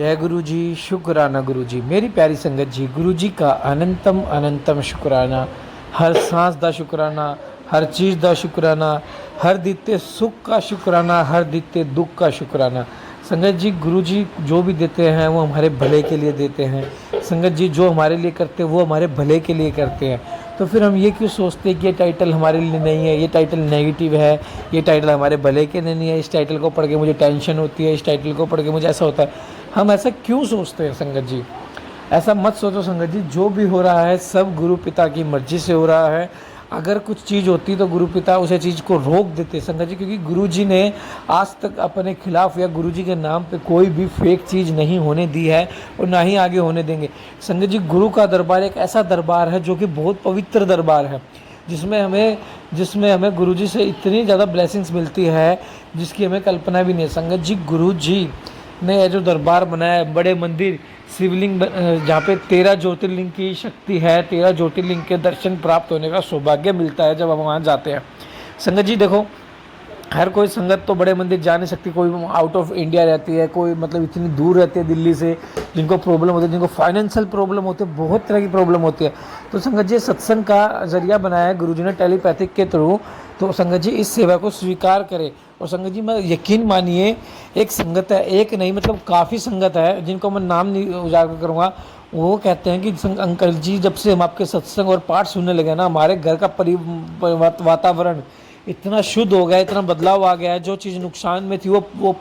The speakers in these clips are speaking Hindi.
जय गुरु जी, शुक्राना गुरु जी। मेरी प्यारी संगत जी, गुरु जी का अनंतम अनंतम शुक्राना। हर सांस दा शुक्राना, हर चीज़ दा शुक्राना, हर दिते सुख का शुक्राना, हर दिते दुख का शुक्राना। संगत जी, गुरु जी जो भी देते हैं वो हमारे भले के लिए देते हैं। संगत जी जो हमारे लिए करते हैं वो हमारे भले के लिए करते हैं। तो फिर हम ये क्यों सोचते हैं कि ये टाइटल हमारे लिए नहीं है, ये टाइटल नेगेटिव है, ये टाइटल हमारे भले के लिए नहीं है, इस टाइटल को पढ़ के मुझे टेंशन होती है, इस टाइटल को पढ़ के मुझे ऐसा होता है। हम ऐसा क्यों सोचते हैं संगत जी? ऐसा मत सोचो संगत जी, जो भी हो रहा है सब गुरु पिता की मर्जी से हो रहा है। अगर कुछ चीज़ होती तो गुरु पिता उसे चीज़ को रोक देते संगत जी, क्योंकि गुरु जी ने आज तक अपने खिलाफ या गुरु जी के नाम पे कोई भी फेक चीज़ नहीं होने दी है और ना ही आगे होने देंगे। संगत जी, गुरु का दरबार एक ऐसा दरबार है जो कि बहुत पवित्र दरबार है, जिसमें हमें गुरु जी से इतनी ज़्यादा ब्लेसिंग्स मिलती है जिसकी हमें कल्पना भी नहीं है। संगत जी, गुरु जी ने जो दरबार बनाया है, बड़े मंदिर, शिवलिंग, जहाँ पे 13 ज्योतिर्लिंग की शक्ति है, 13 ज्योतिर्लिंग के दर्शन प्राप्त होने का सौभाग्य मिलता है जब हम वहाँ जाते हैं। संगत जी देखो, हर कोई संगत तो बड़े मंदिर जा नहीं सकती, कोई आउट ऑफ इंडिया रहती है, कोई मतलब इतनी दूर रहती है दिल्ली से, जिनको प्रॉब्लम होती है, जिनको फाइनेंशियल प्रॉब्लम होती है, बहुत तरह की प्रॉब्लम होती है। तो संगत जी सत्संग का जरिया बनाया है गुरु जी ने टेलीपैथिक के थ्रू। तो संगत जी इस सेवा को स्वीकार करें। और संगत जी मैं यकीन मानिए, एक संगत है, एक नहीं मतलब काफ़ी संगत है जिनको मैं नाम नहीं उजागर करूँगा। वो कहते हैं कि अंकल जी जब से हम आपके सत्संग और पाठ सुनने लगे ना, हमारे घर का वातावरण इतना शुद्ध हो गया, इतना बदलाव आ गया है। जो चीज़ नुकसान में थी वो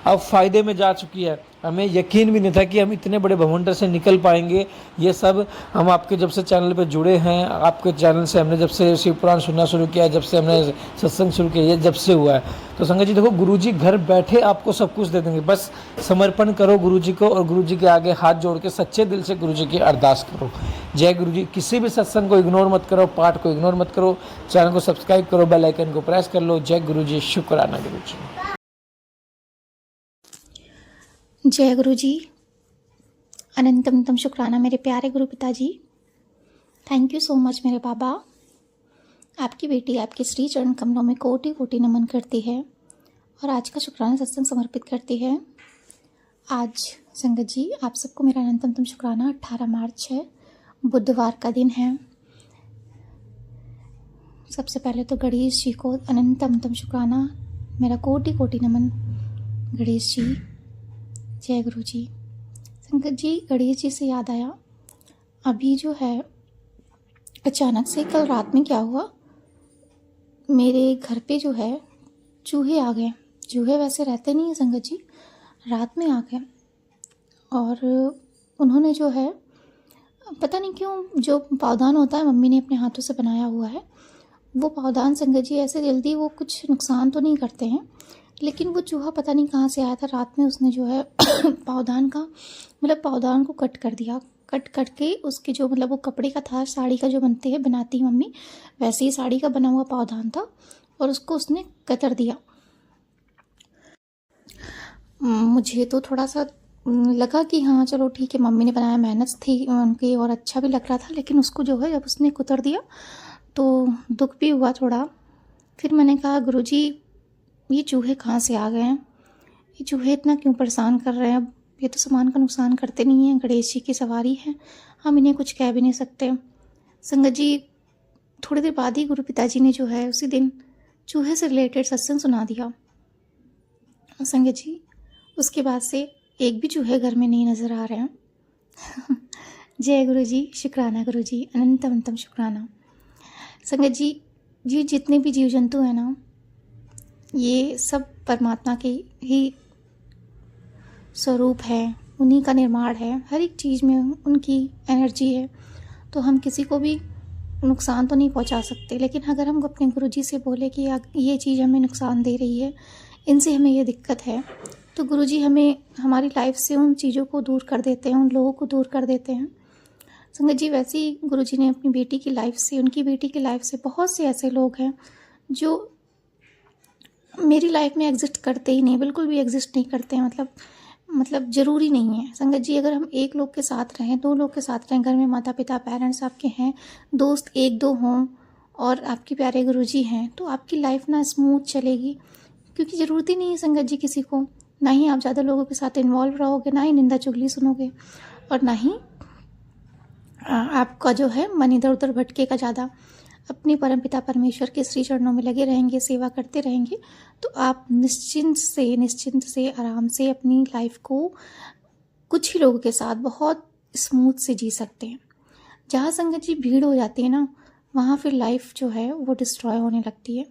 अब फ़ायदे में जा चुकी है। हमें यकीन भी नहीं था कि हम इतने बड़े भवंडर से निकल पाएंगे। ये सब हम आपके जब से चैनल पे जुड़े हैं, आपके चैनल से हमने जब से शिव पुराण सुनना शुरू किया, जब से हमने सत्संग शुरू किया, ये जब से हुआ है। तो संगत जी देखो, गुरु जी घर बैठे आपको सब कुछ दे देंगे, बस समर्पण करो गुरु जी को और गुरु जी के आगे हाथ जोड़ के सच्चे दिल से गुरु जी की अरदास करो। जय गुरु जी। किसी भी सत्संग को इग्नोर मत करो, पाठ को इग्नोर मत करो, चैनल को सब्सक्राइब करो, बेल आइकन को प्रेस कर लो। जय गुरु जी, शुक्राना गुरु जी। जय गुरु जी, अनंतम शुक्राना मेरे प्यारे गुरु पिताजी। थैंक यू सो मच मेरे बाबा। आपकी बेटी आपके श्री चरण कमलों में कोटि कोटि नमन करती है और आज का शुक्राना सत्संग समर्पित करती है। आज संगत जी आप सबको मेरा अनंतम शुक्राना। 18 मार्च है, बुधवार का दिन है। सबसे पहले तो गणेश जी को अनंतम शुक्राना, मेरा कोटि कोटि नमन गणेश जी। जय गुरु जी। संगत जी, गणेश जी से याद आया, अभी जो है अचानक से कल रात में क्या हुआ, मेरे घर पे जो है चूहे आ गए। चूहे वैसे रहते नहीं हैं संगत जी, रात में आ गए और उन्होंने जो है पता नहीं क्यों, जो पावदान होता है मम्मी ने अपने हाथों से बनाया हुआ है, वो पावदान संगत जी ऐसे जल्दी वो कुछ नुकसान तो नहीं करते हैं, लेकिन वो चूहा पता नहीं कहाँ से आया था रात में। उसने जो है पावदान को कट कर दिया। कट करके उसके जो मतलब वो कपड़े का था, साड़ी का जो बनाती है मम्मी, वैसे ही साड़ी का बना हुआ पावदान था और उसको उसने कतर दिया। मुझे तो थोड़ा सा लगा कि हाँ चलो ठीक है, मम्मी ने बनाया, मेहनत थी उनकी और अच्छा भी लग रहा था, लेकिन उसको जो है जब उसने कुतर दिया तो दुख भी हुआ थोड़ा। फिर मैंने कहा गुरुजी ये चूहे कहाँ से आ गए हैं, ये चूहे इतना क्यों परेशान कर रहे हैं, अब ये तो सामान का नुकसान करते नहीं हैं, गणेश जी की सवारी है, हम इन्हें कुछ कह भी नहीं सकते। संगत जी थोड़ी देर बाद ही गुरु पिताजी ने जो है उसी दिन चूहे से रिलेटेड सत्संग सुना दिया। संगत जी उसके बाद से एक भी चूहे घर में नहीं नज़र आ रहे हैं। जय गुरु जी, शुक्राना गुरु जी, अनंतम शुक्राना। संगत जी, जितने भी जीव जंतु हैं ना, ये सब परमात्मा के ही स्वरूप है, उन्हीं का निर्माण है, हर एक चीज़ में उनकी एनर्जी है। तो हम किसी को भी नुकसान तो नहीं पहुंचा सकते, लेकिन अगर हम अपने गुरुजी से बोले कि ये चीज़ हमें नुकसान दे रही है, इनसे हमें ये दिक्कत है, तो गुरुजी हमें हमारी लाइफ से उन चीज़ों को दूर कर देते हैं, उन लोगों को दूर कर देते हैं। संगत जी वैसे ही गुरुजी ने अपनी बेटी की लाइफ से, उनकी बेटी की लाइफ से बहुत से ऐसे लोग हैं जो मेरी लाइफ में एग्जिस्ट करते ही नहीं, बिल्कुल भी एग्जिस्ट नहीं करते हैं, मतलब ज़रूरी नहीं है। संगत जी अगर हम एक लोग के साथ रहें, दो लोग के साथ रहें, घर में माता पिता पेरेंट्स आपके हैं, दोस्त एक दो हों और आपके प्यारे गुरुजी हैं, तो आपकी लाइफ ना स्मूथ चलेगी, क्योंकि ज़रूरत ही नहीं है संगत जी किसी को ना ही आप ज़्यादा लोगों के साथ इन्वॉल्व रहोगे, ना ही निंदा चुगली सुनोगे, और ना ही आपका जो है मन इधर उधर भटकेगा ज़्यादा। अपने परमपिता परमेश्वर के श्री चरणों में लगे रहेंगे, सेवा करते रहेंगे, तो आप निश्चिंत से आराम से अपनी लाइफ को कुछ ही लोगों के साथ बहुत स्मूथ से जी सकते हैं। जहाँ संगत जी भीड़ हो जाती है ना, वहाँ फिर लाइफ जो है वो डिस्ट्रॉय होने लगती है।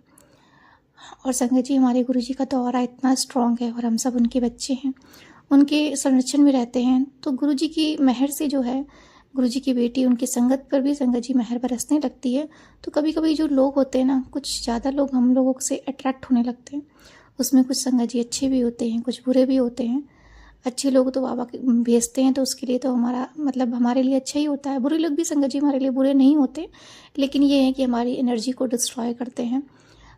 और संगत जी, हमारे गुरु जी का तो ऑरा इतना स्ट्रांग है और हम सब उनके बच्चे हैं, उनके संरक्षण में रहते हैं, तो गुरु जी की मेहर से जो है, गुरु जी की बेटी उनकी संगत पर भी संगत जी मेहर बरसने लगती है। तो कभी कभी जो लोग होते हैं ना, कुछ ज़्यादा लोग हम लोगों से अट्रैक्ट होने लगते हैं। उसमें कुछ संगत जी अच्छे भी होते हैं, कुछ बुरे भी होते हैं। अच्छे लोग तो बाबा भेजते हैं तो उसके लिए तो हमारा मतलब हमारे लिए अच्छा ही होता है। बुरे लोग भी संगत जी हमारे लिए बुरे नहीं होते, लेकिन ये है कि हमारी एनर्जी को डिस्ट्रॉय करते हैं,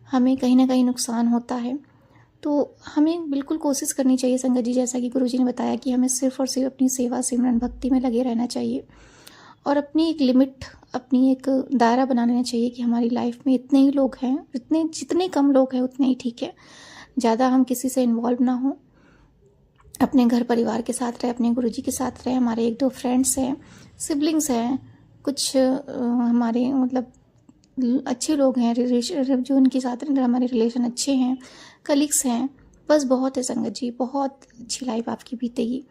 हमें कहीं ना कहीं नुकसान होता है। तो हमें बिल्कुल कोशिश करनी चाहिए संगत जी, जैसा कि गुरु जी ने बताया कि हमें सिर्फ और सिर्फ अपनी सेवा सिमरन भक्ति में लगे रहना चाहिए, और अपनी एक लिमिट, अपनी एक दायरा बना लेना चाहिए कि हमारी लाइफ में इतने ही लोग हैं, जितने कम लोग हैं उतने ही ठीक है। ज़्यादा हम किसी से इन्वॉल्व ना हो, अपने घर परिवार के साथ रहे, अपने गुरुजी के साथ रहे। हमारे 1-2 फ्रेंड्स हैं, सिबलिंग्स हैं, कुछ हमारे मतलब अच्छे लोग हैं, रिलेशन जो उनके साथ हमारे रिलेशन अच्छे हैं, कलीग्स हैं, बस बहुत है संगत जी, बहुत अच्छी लाइफ आपकी बीतेगी।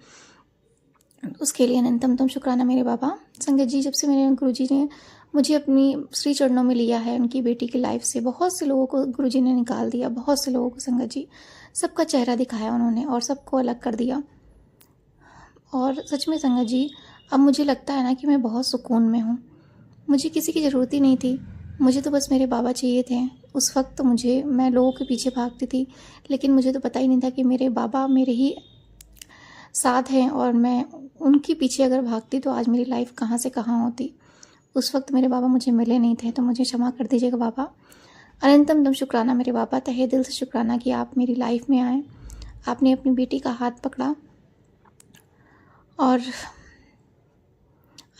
उसके लिए अनंतम शुक्राना मेरे बाबा। संगत जी, जब से मेरे गुरुजी ने मुझे अपनी श्री चरणों में लिया है, उनकी बेटी की लाइफ से बहुत से लोगों को गुरुजी ने निकाल दिया, बहुत से लोगों को संगत जी, सबका चेहरा दिखाया उन्होंने और सबको अलग कर दिया। और सच में संगत जी, अब मुझे लगता है ना कि मैं बहुत सुकून में हूँ। मुझे किसी की ज़रूरत ही नहीं थी, मुझे तो बस मेरे बाबा चाहिए थे। उस वक्त मैं लोगों के पीछे भागती थी, लेकिन मुझे तो पता ही नहीं था कि मेरे बाबा मेरे ही साथ हैं, और मैं उनके पीछे अगर भागती तो आज मेरी लाइफ कहाँ से कहाँ होती। उस वक्त मेरे बाबा मुझे मिले नहीं थे, तो मुझे क्षमा कर दीजिएगा बाबा। अनंतम शुक्राना मेरे बाबा, तहे दिल से शुक्राना कि आप मेरी लाइफ में आए, आपने अपनी बेटी का हाथ पकड़ा और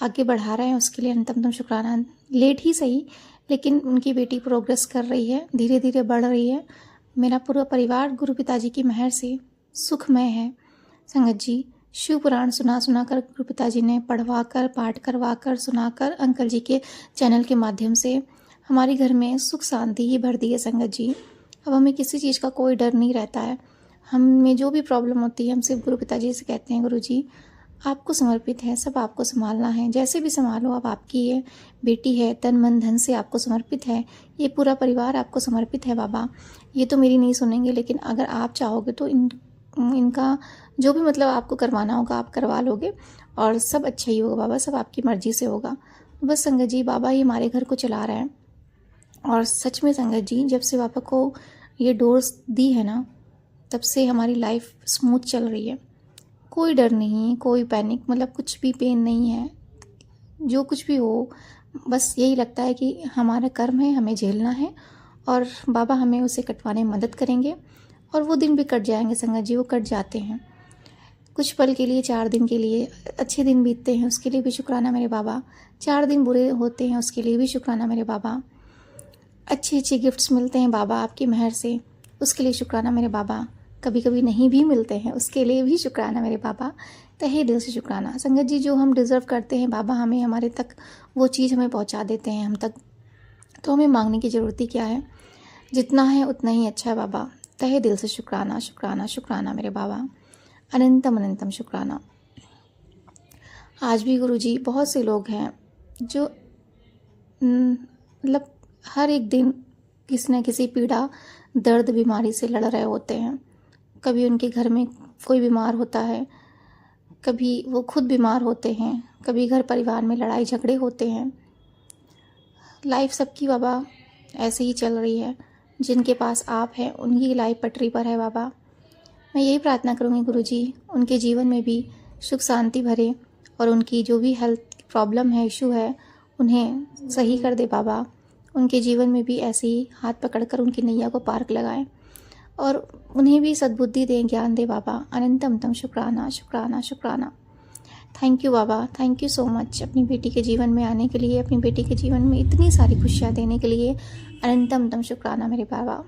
आगे बढ़ा रहे हैं, उसके लिए अनंतम शुक्राना। लेट ही सही, लेकिन उनकी बेटी प्रोग्रेस कर रही है, धीरे धीरे बढ़ रही है। मेरा पूरा परिवार गुरु पिताजी की मेहर से सुखमय है संगत जी। शिव पुराण सुना कर गुरु पिताजी ने पढ़वा कर, पाठ करवा कर, सुनाकर अंकल जी के चैनल के माध्यम से हमारे घर में सुख शांति ही भर दी है संगत जी। अब हमें किसी चीज़ का कोई डर नहीं रहता है। हमें जो भी प्रॉब्लम होती है, हम सिर्फ गुरु पिताजी से कहते हैं, गुरु जी आपको समर्पित है, सब आपको संभालना है, जैसे भी संभालो। अब आपकी ये बेटी है, तन मन धन से आपको समर्पित है, ये पूरा परिवार आपको समर्पित है बाबा। ये तो मेरी नहीं सुनेंगे, लेकिन अगर आप चाहोगे तो इनका जो भी मतलब आपको करवाना होगा आप करवा लोगे, और सब अच्छा ही होगा बाबा, सब आपकी मर्जी से होगा। बस संगत जी, बाबा ही हमारे घर को चला रहे हैं। और सच में संगत जी, जब से बाबा को ये डोर्स दी है ना, तब से हमारी लाइफ स्मूथ चल रही है। कोई डर नहीं, कोई पैनिक, मतलब कुछ भी पेन नहीं है। जो कुछ भी हो, बस यही लगता है कि हमारा कर्म है, हमें झेलना है, और बाबा हमें उसे कटवाने में मदद करेंगे। और वो दिन भी कट जाएंगे संगत जी, वो कट जाते हैं कुछ पल के लिए, 4 दिन के लिए अच्छे दिन बीतते हैं, उसके लिए भी शुक्राना मेरे बाबा। 4 दिन बुरे होते हैं, उसके लिए भी शुक्राना मेरे बाबा। अच्छे अच्छे गिफ्ट्स मिलते हैं बाबा आपकी मेहर से, उसके लिए शुक्राना मेरे बाबा। कभी कभी नहीं भी मिलते हैं, उसके लिए भी शुक्राना मेरे बाबा। तहे दिल से शुक्राना संगत जी। जो हम डिज़र्व करते हैं बाबा हमें हमारे तक वो चीज़ हमें पहुंचा देते हैं हम तक, तो हमें मांगने की ज़रूरत ही क्या है। जितना है उतना ही अच्छा है बाबा। तहे दिल से शुक्राना शुक्राना शुक्राना मेरे बाबा। अनंतम अनंतम शुक्राना। आज भी गुरुजी बहुत से लोग हैं जो मतलब हर एक दिन किसी न किसी पीड़ा, दर्द, बीमारी से लड़ रहे होते हैं। कभी उनके घर में कोई बीमार होता है, कभी वो खुद बीमार होते हैं, कभी घर परिवार में लड़ाई झगड़े होते हैं। लाइफ सबकी बाबा ऐसे ही चल रही है। जिनके पास आप हैं उनकी लाइफ पटरी पर है बाबा। मैं यही प्रार्थना करूँगी गुरुजी, उनके जीवन में भी सुख शांति भरे, और उनकी जो भी हेल्थ प्रॉब्लम है, इशू है, उन्हें सही कर दे बाबा। उनके जीवन में भी ऐसे ही हाथ पकड़कर उनकी नैया को पार लगाएं, और उन्हें भी सद्बुद्धि दें, ज्ञान दे बाबा। अनंतम शुक्राना शुक्राना शुक्राना। Thank you Baba, thank you so much अपनी बेटी के जीवन में आने के लिए, अपनी बेटी के जीवन में इतनी सारी खुशियाँ देने के लिए। अनंतम शुक्राना मेरे बाबा।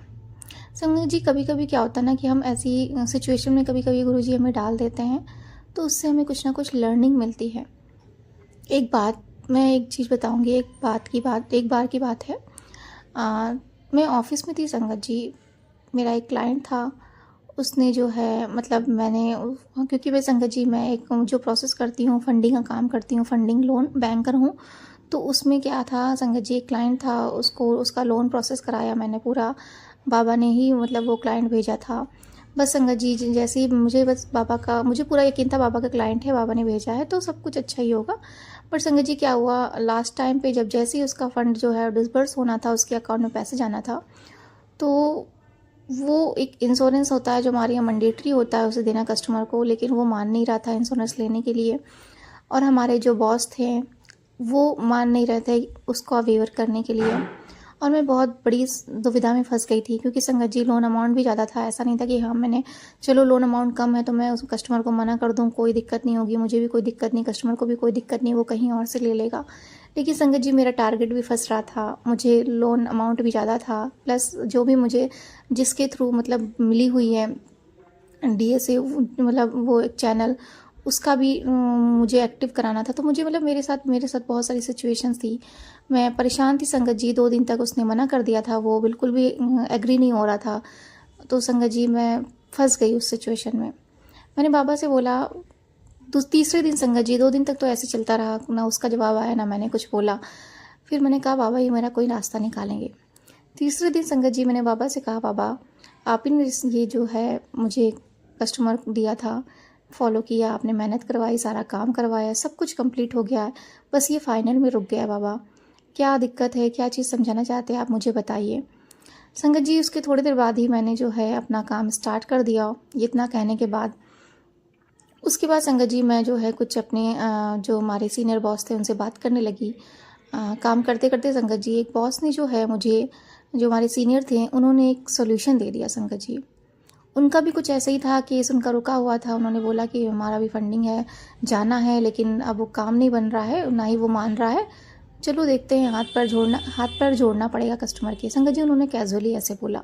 संगत जी, कभी कभी क्या होता है ना कि हम ऐसी सिचुएशन में कभी कभी गुरुजी हमें डाल देते हैं, तो उससे हमें कुछ ना कुछ लर्निंग मिलती है। एक बात, मैं एक चीज़ बताऊंगी। एक बार की बात है। मैं ऑफिस में थी संगत जी। मेरा एक क्लाइंट था। उसने जो है मतलब क्योंकि मैं संगत जी, मैं एक जो प्रोसेस करती हूँ, फंडिंग का काम करती हूँ, फंडिंग लोन बैंकर हूँ। तो उसमें क्या था संगत जी, एक क्लाइंट था, उसको उसका लोन प्रोसेस कराया मैंने पूरा। बाबा ने ही मतलब वो क्लाइंट भेजा था। बस संगत जी, जैसे ही मुझे पूरा यकीन था बाबा का क्लाइंट है, बाबा ने भेजा है तो सब कुछ अच्छा ही होगा। पर संगत जी क्या हुआ, लास्ट टाइम पे जब जैसे ही उसका फंड जो है डिसबर्स होना था, उसके अकाउंट में पैसे जाना था, तो वो एक इंश्योरेंस होता है जो हमारे यहाँ मैंडेटरी होता है उसे देना कस्टमर को, लेकिन वो मान नहीं रहा था इंश्योरेंस लेने के लिए। और हमारे जो बॉस थे वो मान नहीं रहे थे उसको वेवर करने के लिए। और मैं बहुत बड़ी दुविधा में फंस गई थी, क्योंकि संगत जी लोन अमाउंट भी ज़्यादा था। ऐसा नहीं था कि हाँ मैंने चलो लोन अमाउंट कम है तो मैं उस कस्टमर को मना कर दूँ, कोई दिक्कत नहीं होगी, मुझे भी कोई दिक्कत नहीं, कस्टमर को भी कोई दिक्कत नहीं, वो कहीं और से ले लेगा। लेकिन संगत जी मेरा टारगेट भी फंस रहा था, मुझे लोन अमाउंट भी ज़्यादा था, प्लस जो भी मुझे जिसके थ्रू मतलब मिली हुई है डीएसए, मतलब वो एक चैनल, उसका भी मुझे एक्टिव कराना था। तो मुझे मतलब मेरे साथ बहुत सारी सिचुएशंस थी। मैं परेशान थी संगत जी। 2 दिन तक उसने मना कर दिया था, वो बिल्कुल भी एग्री नहीं हो रहा था। तो संगत जी मैं फंस गई उस सिचुएशन में। मैंने बाबा से बोला। तीसरे दिन संगत जी, 2 दिन तक तो ऐसे चलता रहा, ना उसका जवाब आया ना मैंने कुछ बोला। फिर मैंने कहा बाबा ये मेरा कोई रास्ता निकालेंगे। तीसरे दिन संगत जी मैंने बाबा से कहा, बाबा आप ही ने ये जो है मुझे कस्टमर दिया था, फॉलो किया, आपने मेहनत करवाई, सारा काम करवाया, सब कुछ कंप्लीट हो गया है, बस ये फाइनल में रुक गया है बाबा। क्या दिक्कत है, क्या चीज़ समझाना चाहते हैं आप मुझे बताइए। संगत जी उसके थोड़ी देर बाद ही मैंने जो है अपना काम स्टार्ट कर दिया। ये इतना कहने के बाद उसके बाद संगत जी मैं जो है कुछ अपने जो हमारे सीनियर बॉस थे उनसे बात करने लगी। काम करते करते संगत जी एक बॉस ने जो है मुझे, जो हमारे सीनियर थे, उन्होंने एक सोल्यूशन दे दिया संगत जी। उनका भी कुछ ऐसा ही था, केस उनका रुका हुआ था। उन्होंने बोला कि हमारा भी फंडिंग है, जाना है, लेकिन अब वो काम नहीं बन रहा है, ना ही वो मान रहा है, चलो देखते हैं, हाथ पैर जोड़ना पड़ेगा कस्टमर के। संगत जी उन्होंने कैजुअली ऐसे बोला।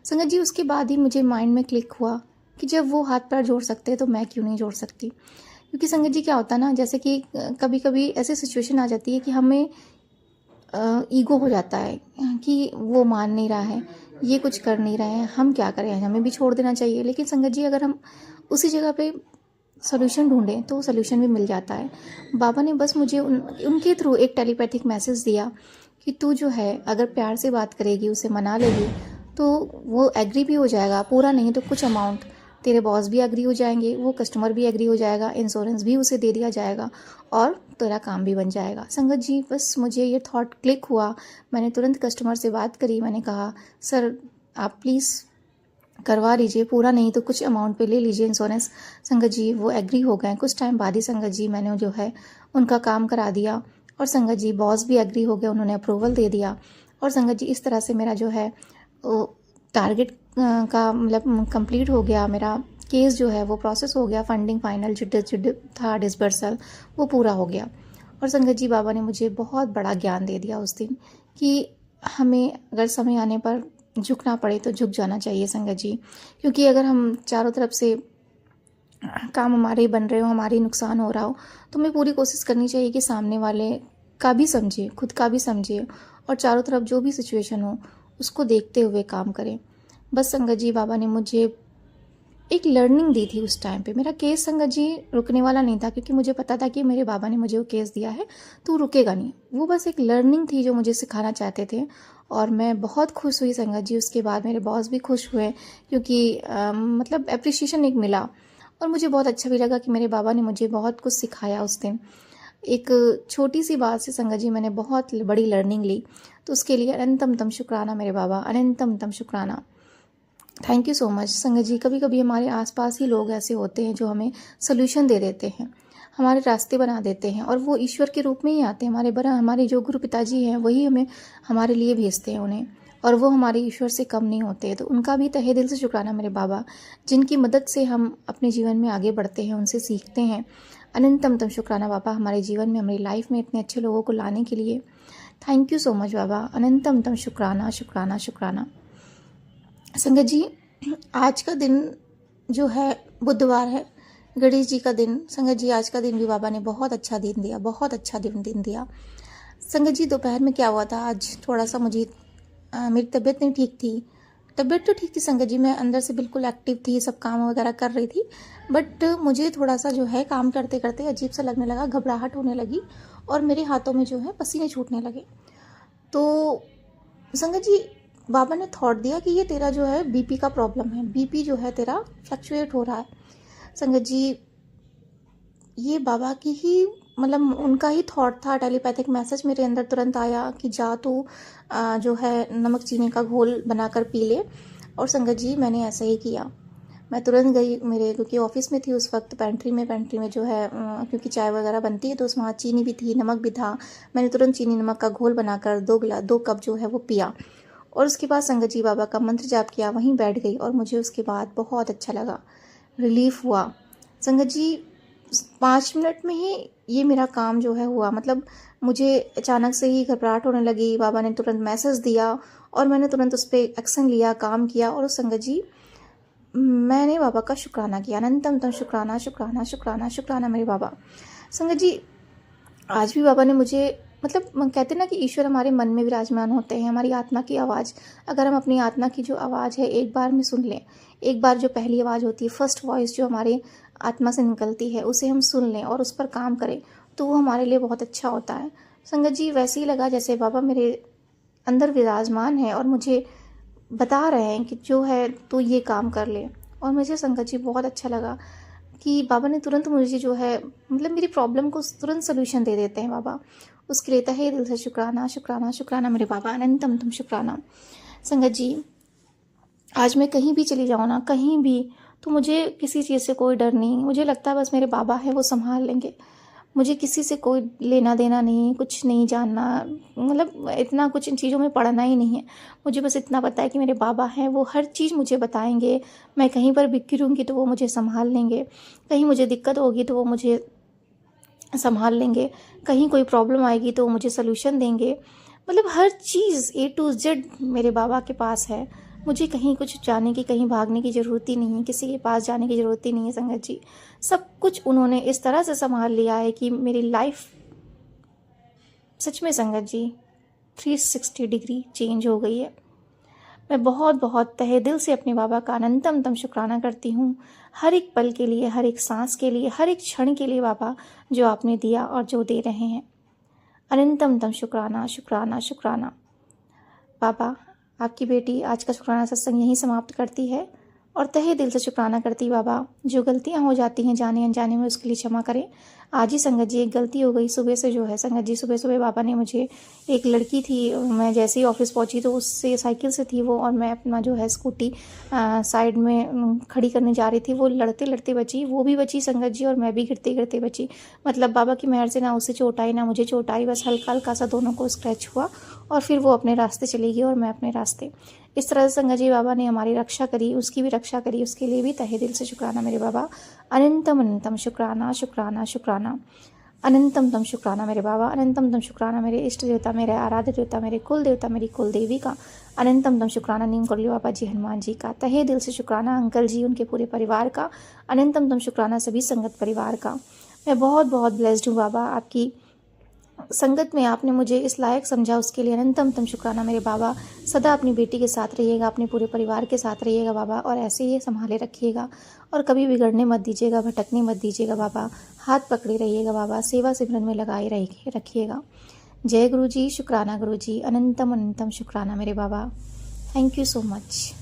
संगत जी उसके बाद ही मुझे माइंड में क्लिक हुआ कि जब वो हाथ पैर जोड़ सकते हैं तो मैं क्यों नहीं जोड़ सकती। क्योंकि संगत जी क्या होता है ना, जैसे कि कभी कभी ऐसी सिचुएशन आ जाती है कि हमें ईगो हो जाता है कि वो मान नहीं रहा है, ये कुछ कर नहीं रहे हैं, हम क्या करें, हमें भी छोड़ देना चाहिए। लेकिन संगत जी अगर हम उसी जगह पे सोल्यूशन ढूंढें तो सोल्यूशन भी मिल जाता है। बाबा ने बस मुझे उनके थ्रू एक टेलीपैथिक मैसेज दिया कि तू जो है अगर प्यार से बात करेगी, उसे मना लेगी, तो वो एग्री भी हो जाएगा, पूरा नहीं तो कुछ अमाउंट, तेरे बॉस भी एग्री हो जाएंगे, वो कस्टमर भी एग्री हो जाएगा, इंश्योरेंस भी उसे दे दिया जाएगा और तेरा काम भी बन जाएगा। संगत जी बस मुझे ये थॉट क्लिक हुआ। मैंने तुरंत कस्टमर से बात करी। मैंने कहा सर आप प्लीज़ करवा लीजिए, पूरा नहीं तो कुछ अमाउंट पे ले लीजिए इंश्योरेंस। संगत जी वो एग्री हो गए। कुछ टाइम बाद ही संगत जी मैंने जो है उनका काम करा दिया और संगत जी बॉस भी एग्री हो गए, उन्होंने अप्रूवल दे दिया। और संगत जी इस तरह से मेरा जो है टारगेट का मतलब कंप्लीट हो गया। मेरा केस जो है वो प्रोसेस हो गया, फंडिंग फाइनल जो था डिसबर्सल वो पूरा हो गया। और संगत जी बाबा ने मुझे बहुत बड़ा ज्ञान दे दिया उस दिन कि हमें अगर समय आने पर झुकना पड़े तो झुक जाना चाहिए संगत जी। क्योंकि अगर हम चारों तरफ से काम हमारे ही बन रहे हो, हमारे ही नुकसान हो रहा हो, तो हमें पूरी कोशिश करनी चाहिए कि सामने वाले का भी समझे, खुद का भी समझे और चारों तरफ जो भी सिचुएशन हो उसको देखते हुए काम करें। बस संगत जी बाबा ने मुझे एक लर्निंग दी थी उस टाइम पे। मेरा केस संगत जी रुकने वाला नहीं था, क्योंकि मुझे पता था कि मेरे बाबा ने मुझे वो केस दिया है तो रुकेगा नहीं। वो बस एक लर्निंग थी जो मुझे सिखाना चाहते थे और मैं बहुत खुश हुई संगत जी। उसके बाद मेरे बॉस भी खुश हुए, क्योंकि मतलब अप्रिशिएशन एक मिला और मुझे बहुत अच्छा भी लगा कि मेरे बाबा ने मुझे बहुत कुछ सिखाया उस दिन। एक छोटी सी बात से संगत जी मैंने बहुत बड़ी लर्निंग ली, तो उसके लिए अनंतम तम शुक्राना मेरे बाबा, अनंतम तम शुक्राना। थैंक यू सो मच संगत जी। कभी कभी हमारे आसपास ही लोग ऐसे होते हैं जो हमें सोल्यूशन दे देते हैं, हमारे रास्ते बना देते हैं और वो ईश्वर के रूप में ही आते हैं। हमारे जो गुरु पिताजी हैं वही हमें हमारे लिए भेजते हैं उन्हें, और वो हमारे ईश्वर से कम नहीं होते। तो उनका भी तहे दिल से शुक्राना मेरे बाबा, जिनकी मदद से हम अपने जीवन में आगे बढ़ते हैं, उनसे सीखते हैं। अनंतम तम शुक्राना बाबा, हमारे जीवन में, हमारी लाइफ में इतने अच्छे लोगों को लाने के लिए। थैंक यू सो मच बाबा, अनंतम तम शुक्राना शुक्राना शुक्राना। संगत जी, आज का दिन जो है बुधवार है, गणेश जी का दिन। संगत जी, आज का दिन भी बाबा ने बहुत अच्छा दिन दिया, बहुत अच्छा दिन दिया। संगत जी, दोपहर में क्या हुआ था, आज थोड़ा सा मुझे मेरी तबीयत नहीं ठीक थी। तबीयत तो ठीक थी संगत जी, मैं अंदर से बिल्कुल एक्टिव थी, सब काम वगैरह कर रही थी, बट मुझे थोड़ा सा जो है काम करते करते अजीब सा लगने लगा, घबराहट होने लगी और मेरे हाथों में जो है पसीने छूटने लगे। तो संगत जी, बाबा ने थॉट दिया कि ये तेरा जो है बीपी का प्रॉब्लम है, बीपी जो है तेरा फ्लक्चुएट हो रहा है। संगत जी, ये बाबा की ही मतलब उनका ही थॉट था, टेलीपैथिक मैसेज मेरे अंदर तुरंत आया कि जा तू जो है नमक चीनी का घोल बनाकर पी ले। और संगत जी, मैंने ऐसा ही किया। मैं तुरंत गई, मेरे क्योंकि ऑफिस में थी उस वक्त, पेंट्री में जो है क्योंकि चाय वगैरह बनती है तो उसमें चीनी भी थी, नमक भी था। मैंने तुरंत चीनी नमक का घोल बनाकर 2 कप जो है वो पिया और उसके बाद संगत जी बाबा का मंत्र जाप किया, वहीं बैठ गई और मुझे उसके बाद बहुत अच्छा लगा, रिलीफ हुआ। संगत जी, 5 मिनट में ही ये मेरा काम जो है हुआ। मतलब मुझे अचानक से ही घबराहट होने लगी, बाबा ने तुरंत मैसेज दिया और मैंने तुरंत उस पर एक्शन लिया, काम किया। और उस संगत जी, मैंने बाबा का शुक्राना किया, अनंतम शुक्राना शुक्राना शुक्राना शुक्राना मेरे बाबा। संगत जी, आज भी बाबा ने मुझे मतलब कहते हैं ना कि ईश्वर हमारे मन में विराजमान होते हैं, हमारी आत्मा की आवाज़। अगर हम अपनी आत्मा की जो आवाज़ है एक बार में सुन लें, एक बार जो पहली आवाज़ होती है, फर्स्ट वॉइस जो हमारे आत्मा से निकलती है, उसे हम सुन लें और उस पर काम करें तो वो हमारे लिए बहुत अच्छा होता है। संगत जी, वैसे ही लगा जैसे बाबा मेरे अंदर विराजमान है और मुझे बता रहे हैं कि जो है तू ये काम कर ले। और मुझे संगत जी बहुत अच्छा लगा कि बाबा ने तुरंत मुझे जो है मतलब मेरी प्रॉब्लम को तुरंत सोल्यूशन दे देते हैं बाबा। उसके लिए तहे दिल से शुक्राना शुक्राना शुक्राना मेरे बाबा, अनंतम शुक्राना। संगत जी, आज मैं कहीं भी चली जाऊँ ना, कहीं भी, तो मुझे किसी चीज़ से कोई डर नहीं। मुझे लगता है बस मेरे बाबा हैं, वो संभाल लेंगे। मुझे किसी से कोई लेना देना नहीं, कुछ नहीं जानना, मतलब इतना कुछ इन चीज़ों में पढ़ना ही नहीं है। मुझे बस इतना पता है कि मेरे बाबा हैं, वो हर चीज़ मुझे बताएंगे। मैं कहीं पर भी गिरूंगी तो वो मुझे संभाल लेंगे, कहीं मुझे दिक्कत होगी तो वो मुझे संभाल लेंगे, कहीं कोई प्रॉब्लम आएगी तो वो मुझे सलूशन देंगे। मतलब हर चीज़ A to Z मेरे बाबा के पास है। मुझे कहीं कुछ जाने की, कहीं भागने की ज़रूरत ही नहीं है, किसी के पास जाने की ज़रूरत ही नहीं है संगत जी। सब कुछ उन्होंने इस तरह से संभाल लिया है कि मेरी लाइफ सच में संगत जी 360 डिग्री चेंज हो गई है। मैं बहुत बहुत तहे दिल से अपने बाबा का अनंतम शुक्राना करती हूँ, हर एक पल के लिए, हर एक सांस के लिए, हर एक क्षण के लिए बाबा, जो आपने दिया और जो दे रहे हैं। अनंतम शुक्राना शुक्राना शुक्राना। बाबा, आपकी बेटी आज का शुक्राना सत्संग यहीं समाप्त करती है और तहे दिल से शुक्राना करती बाबा, जो गलतियां हो जाती हैं जाने अनजाने में उसके लिए क्षमा करें। आज ही संगत जी एक गलती हो गई सुबह से जो है संगत जी, सुबह सुबह बाबा ने मुझे, एक लड़की थी, मैं जैसे ही ऑफिस पहुंची तो उससे साइकिल से थी वो, और मैं अपना जो है स्कूटी साइड में खड़ी करने जा रही थी, वो लड़ते लड़ते बची, वो भी बची संगत जी और मैं भी गिरते गिरते बची। मतलब बाबा की मेहर से ना उसे चोट आई ना मुझे चोट आई, बस हल्का हल्का सा दोनों को स्क्रैच हुआ और फिर वो अपने रास्ते चली गई और मैं अपने रास्ते। इस तरह से संगत जी बाबा ने हमारी रक्षा करी, उसकी भी रक्षा करी, उसके लिए भी तहे दिल से शुक्राना मेरे बाबा। अनंतम शुक्राना शुक्राना शुक्राना। अनंतम शुक्राना मेरे बाबा, अनंतम शुक्राना मेरे इष्ट देवता, मेरे आराध्य देवता, मेरे कुल देवता, मेरी कुल देवी का। अनंतम शुक्राना नीम करली बाबा जी, हनुमान जी का। तहे दिल से शुक्राना अंकल जी, उनके पूरे परिवार का। अनंतम शुक्राना सभी संगत परिवार का। मैं बहुत बहुत ब्लेस्ड हूँ बाबा, आपकी संगत में आपने मुझे इस लायक समझा, उसके लिए अनंतम शुक्राना मेरे बाबा। सदा अपनी बेटी के साथ रहिएगा, अपने पूरे परिवार के साथ रहिएगा बाबा, और ऐसे ही संभाले रखिएगा और कभी बिगड़ने मत दीजिएगा, भटकने मत दीजिएगा बाबा। हाथ पकड़े रहिएगा बाबा, सेवा सिमरन में लगाए रखिएगा। जय गुरु जी, शुक्राना गुरु जी, अनंतम शुक्राना मेरे बाबा। Thank you so much.